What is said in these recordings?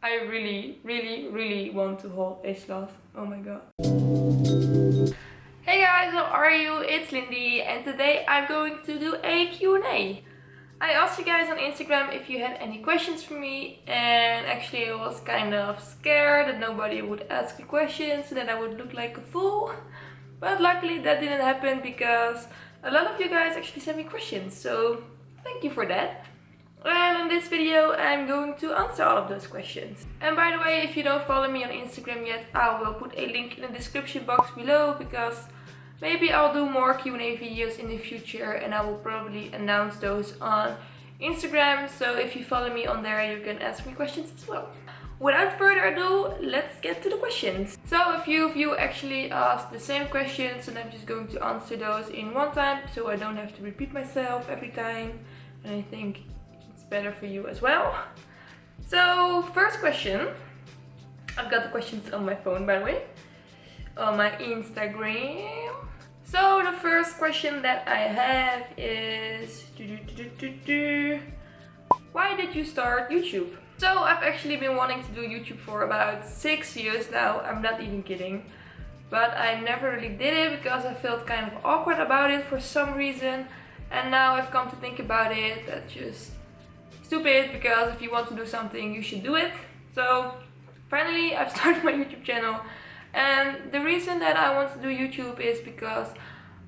I really want to hold a sloth. Oh my god. Hey guys, how are you? It's Lindy and today I'm going to do a Q&A. I asked you guys on Instagram if you had any questions for me, and actually I was kind of scared that nobody would ask me questions and that I would look like a fool. But luckily that didn't happen because a lot of you guys actually sent me questions, so thank you for that. And in this video I'm going to answer all of those questions. And by the way, if you don't follow me on Instagram yet, I will put a link in the description box below, because maybe I'll do more Q&A videos in the future and I will probably announce those on Instagram. So if you follow me on there, you can ask me questions as well. Without further ado, let's get to the questions. So a few of you actually asked the same questions and I'm just going to answer those in one time so I don't have to repeat myself every time. And I think it's better for you as well. So first question, I've got the questions on my phone by the way, on my Instagram. So the first question that I have is, why did you start YouTube? So I've actually been wanting to do YouTube for about 6 years now, I'm not even kidding. But I never really did it because I felt kind of awkward about it for some reason. And now I've come to think about it, that's just stupid, because if you want to do something, you should do it. So finally I've started my YouTube channel. And the reason that I want to do YouTube is because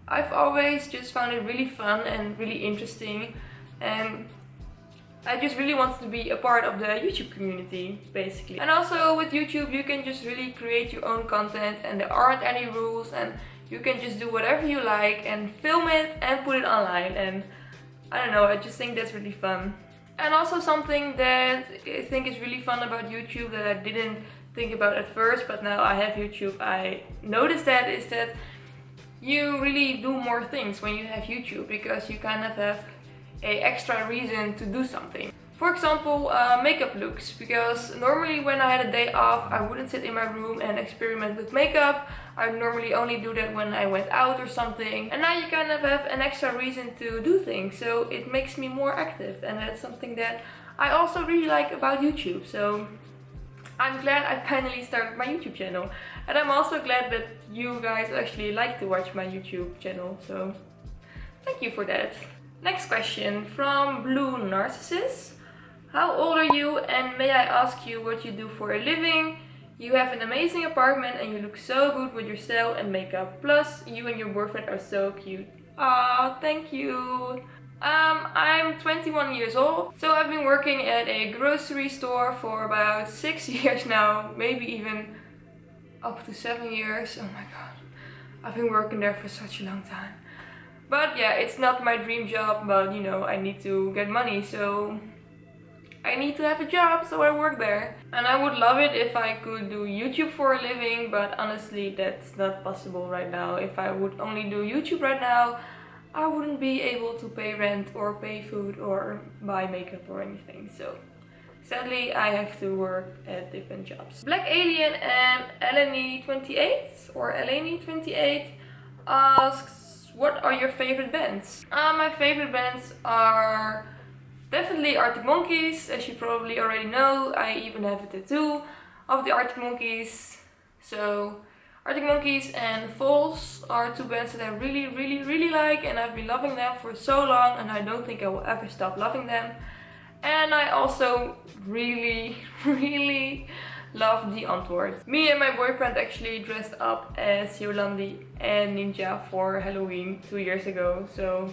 I've always just found it really fun and really interesting, and I just really wanted to be a part of the YouTube community, basically. And also with YouTube you can just really create your own content and there aren't any rules, and you can just do whatever you like and film it and put it online, and I don't know, I just think that's really fun. And also something that I think is really fun about YouTube that I didn't think about at first, but now I have YouTube, I noticed that, is that you really do more things when you have YouTube, because you kind of have a extra reason to do something. For example, makeup looks, because normally when I had a day off I wouldn't sit in my room and experiment with makeup. I would normally only do that when I went out or something, and now you kind of have an extra reason to do things, so it makes me more active, and that's something that I also really like about YouTube. So I'm glad I finally started my YouTube channel, and I'm also glad that you guys actually like to watch my YouTube channel, so thank you for that. Next question from Blue Narcissus. How old are you, and may I ask you what you do for a living? You have an amazing apartment and you look so good with your style and makeup. Plus, you and your boyfriend are so cute. Aw, thank you. I'm 21 years old, so I've been working at a grocery store for about 6 years now, maybe even up to 7 years. Oh my god, I've been working there for such a long time. But yeah, it's not my dream job, but you know, I need to get money, so I need to have a job, so I work there. And I would love it if I could do YouTube for a living, but honestly that's not possible right now. If I would only do YouTube right now, I wouldn't be able to pay rent or pay food or buy makeup or anything. So sadly I have to work at different jobs. Black Alien and Eleni28 or Eleni28 asks, what are your favorite bands? My favorite bands are definitely Arctic Monkeys, as you probably already know. I even have a tattoo of the Arctic Monkeys. So Arctic Monkeys and Falls are two bands that I really like, and I've been loving them for so long and I don't think I will ever stop loving them. And I also really love the Antwoord. Me and my boyfriend actually dressed up as Yolandi and Ninja for Halloween 2 years ago, so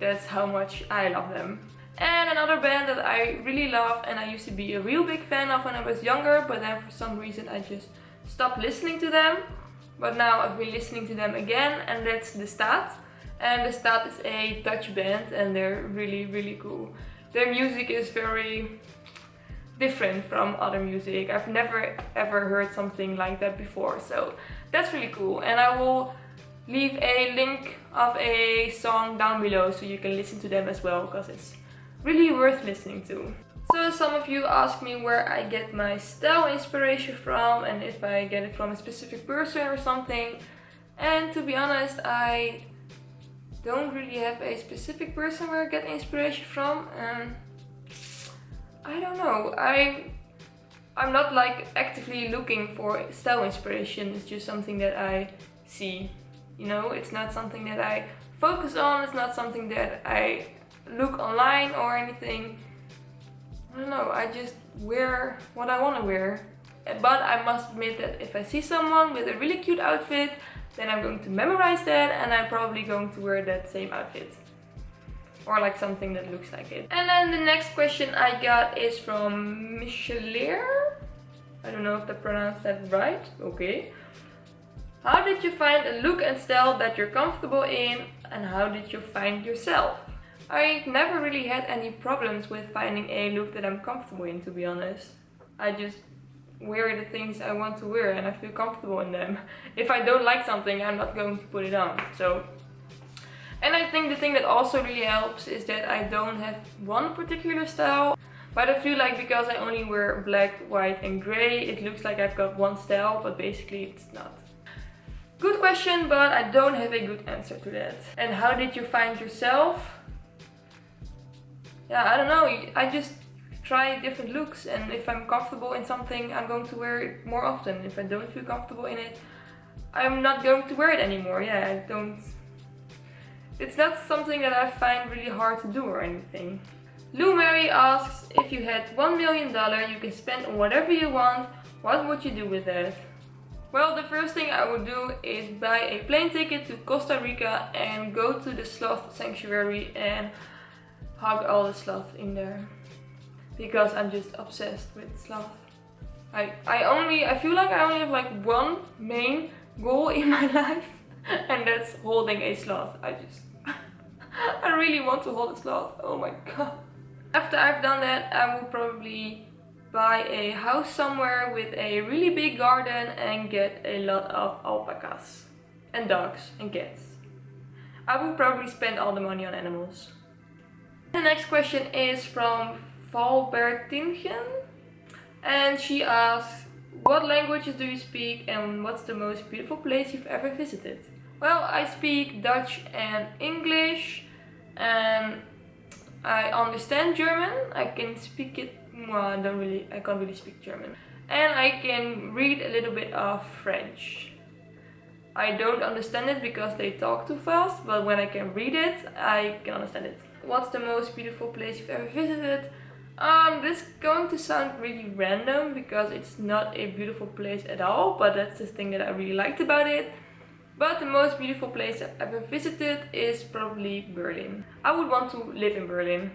that's how much I love them. And another band that I really love and I used to be a real big fan of when I was younger, but then for some reason I just stopped listening to them. But now I've been listening to them again, and that's The Staat. And The Staat is a Dutch band and they're really cool. Their music is very different from other music. I've never ever heard something like that before, so that's really cool. And I will leave a link of a song down below so you can listen to them as well, because it's really worth listening to. So some of you ask me where I get my style inspiration from and if I get it from a specific person or something. And to be honest, I don't really have a specific person where I get inspiration from. I don't know. I I'm not like actively looking for style inspiration. It's just something that I see. You know, it's not something that I focus on. It's not something that I look online or anything. I don't know, I just wear what I want to wear. But I must admit that if I see someone with a really cute outfit, then I'm going to memorize that and I'm probably going to wear that same outfit. Or like something that looks like it. And then the next question I got is from Michelier. I don't know if I pronounced that right. Okay. How did you find a look and style that you're comfortable in, and how did you find yourself? I've never really had any problems with finding a look that I'm comfortable in, to be honest. I just wear the things I want to wear and I feel comfortable in them. If I don't like something, I'm not going to put it on. And I think the thing that also really helps is that I don't have one particular style. But I feel like because I only wear black, white and grey, it looks like I've got one style, but basically it's not. Good question, but I don't have a good answer to that. And how did you find yourself? Yeah, I don't know. I just try different looks, and if I'm comfortable in something, I'm going to wear it more often. If I don't feel comfortable in it, I'm not going to wear it anymore. Yeah, I don't. It's not something that I find really hard to do or anything. Lou Mary asks, if you had $1 million you can spend on whatever you want, what would you do with that? Well, the first thing I would do is buy a plane ticket to Costa Rica and go to the sloth sanctuary and hug all the sloths in there. Because I'm just obsessed with sloth. I feel like I only have like one main goal in my life, and that's holding a sloth. I really want to hold a sloth. Oh my god. After I've done that, I will probably buy a house somewhere with a really big garden and get a lot of alpacas and dogs and cats. I will probably spend all the money on animals. The next question is from Valbertingen, and she asks, what languages do you speak and what's the most beautiful place you've ever visited? Well, I speak Dutch and English, and I understand German. I can speak it, well, I can't really speak German. And I can read a little bit of French. I don't understand it because they talk too fast, but when I can read it, I can understand it. What's the most beautiful place you've ever visited? This is going to sound really random because it's not a beautiful place at all, but that's the thing that I really liked about it. But the most beautiful place I've ever visited is probably Berlin. I would want to live in Berlin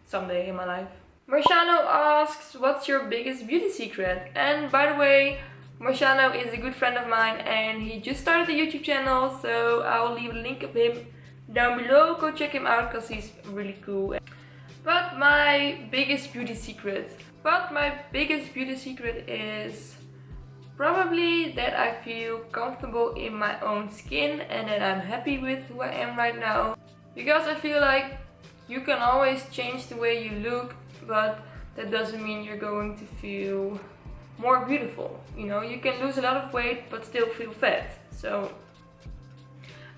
someday in my life. Marciano asks, what's your biggest beauty secret? And by the way, Marciano is a good friend of mine and he just started a YouTube channel, so I will leave a link of him down below. Go check him out because he's really cool. But my biggest beauty secret is probably that I feel comfortable in my own skin and that I'm happy with who I am right now. Because I feel like you can always change the way you look, but that doesn't mean you're going to feel more beautiful. You know, you can lose a lot of weight but still feel fat. So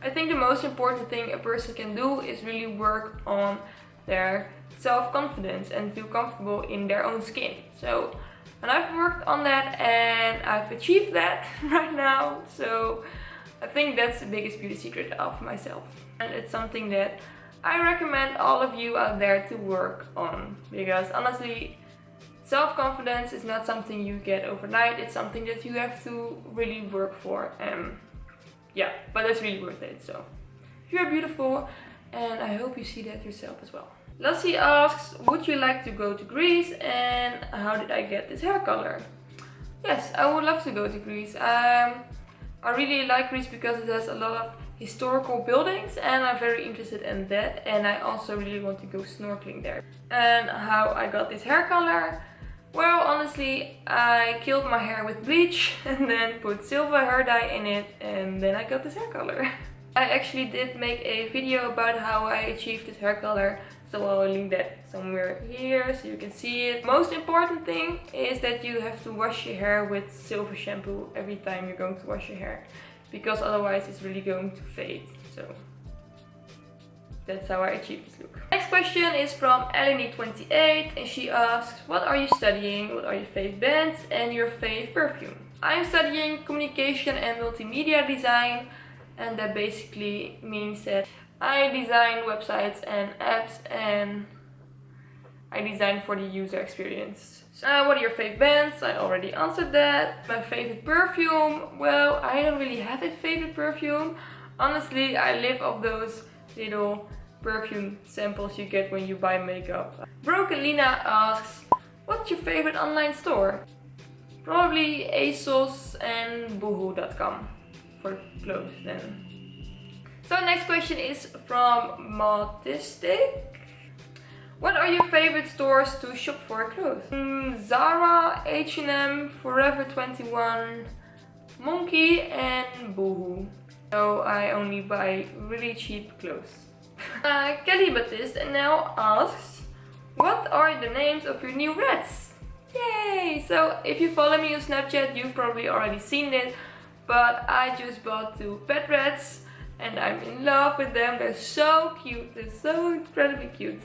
I think the most important thing a person can do is really work on their self-confidence and feel comfortable in their own skin. So, and I've worked on that and I've achieved that right now. So I think that's the biggest beauty secret of myself. And it's something that I recommend all of you out there to work on. Because honestly, self-confidence is not something you get overnight. It's something that you have to really work for. Yeah, but it's really worth it. So you're beautiful and I hope you see that yourself as well. Lassie asks, would you like to go to Greece and how did I get this hair color? Yes, I would love to go to Greece. I really like Greece because it has a lot of historical buildings and I'm very interested in that, and I also really want to go snorkeling there. And how I got this hair color? Well, honestly, I killed my hair with bleach and then put silver hair dye in it and then I got this hair color. I actually did make a video about how I achieved this hair color, so I will link that somewhere here so you can see it. Most important thing is that you have to wash your hair with silver shampoo every time you're going to wash your hair, because otherwise it's really going to fade. So that's how I achieve this look. Next question is from Eleni28 and she asks, what are you studying, what are your fave bands and your fave perfume? I'm studying communication and multimedia design, and that basically means that I design websites and apps and I design for the user experience. So, what are your fave bands? I already answered that. My favorite perfume? Well, I don't really have a favorite perfume. Honestly, I live off those little perfume samples you get when you buy makeup. Broken Lina asks, what's your favorite online store? Probably ASOS and boohoo.com for clothes then. So next question is from Matistic. What are your favorite stores to shop for clothes? Zara, H&M, Forever 21, Monkey and Boohoo. So I only buy really cheap clothes. Kelly Baptiste now asks, what are the names of your new reds? Yay! So if you follow me on Snapchat, you've probably already seen it, but I just bought 2 pet rats and I'm in love with them. They're so cute, they're so incredibly cute.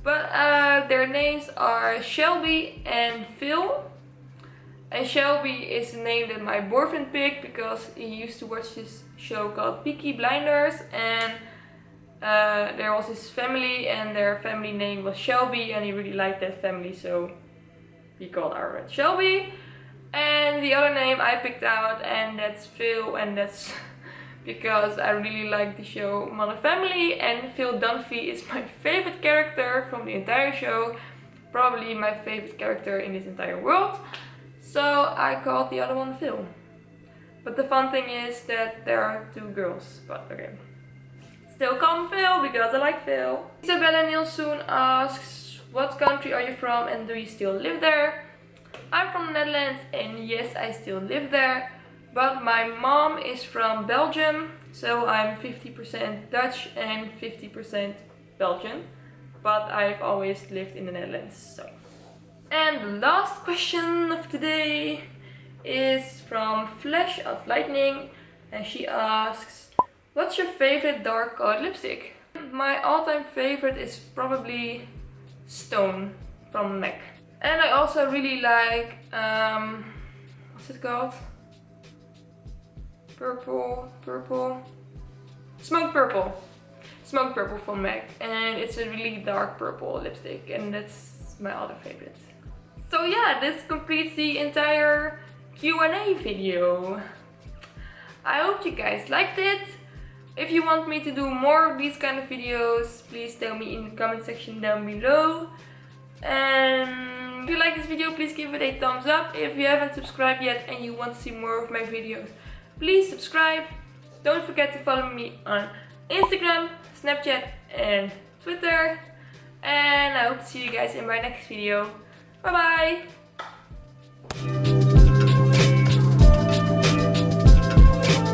But their names are Shelby and Phil. And Shelby is the name that my boyfriend picked because he used to watch this show called Peaky Blinders, and there was his family and their family name was Shelby and he really liked that family, so he called our rat Shelby. And the other name I picked out, and that's Phil, and that's because I really like the show Modern Family, and Phil Dunphy is my favorite character from the entire show, probably my favorite character in this entire world. So I called the other one Phil. But the fun thing is that there are 2 girls, but okay. Still call him Phil because I like Phil. Isabella Nielsen asks, what country are you from and do you still live there? I'm from the Netherlands and yes, I still live there. But my mom is from Belgium, so I'm 50% Dutch and 50% Belgian. But I've always lived in the Netherlands, so. And the last question of today is from Flash of Lightning and she asks, what's your favorite dark colored lipstick? My all-time favorite is probably Stone from MAC. And I also really like, what's it called? Smoked Purple from MAC, and it's a really dark purple lipstick, and that's my other favorite. So yeah, this completes the entire Q&A video. I hope you guys liked it. If you want me to do more of these kind of videos, please tell me in the comment section down below. And if you like this video, please give it a thumbs up. If you haven't subscribed yet and you want to see more of my videos, please subscribe. Don't forget to follow me on Instagram, Snapchat and Twitter. And I hope to see you guys in my next video. Bye bye!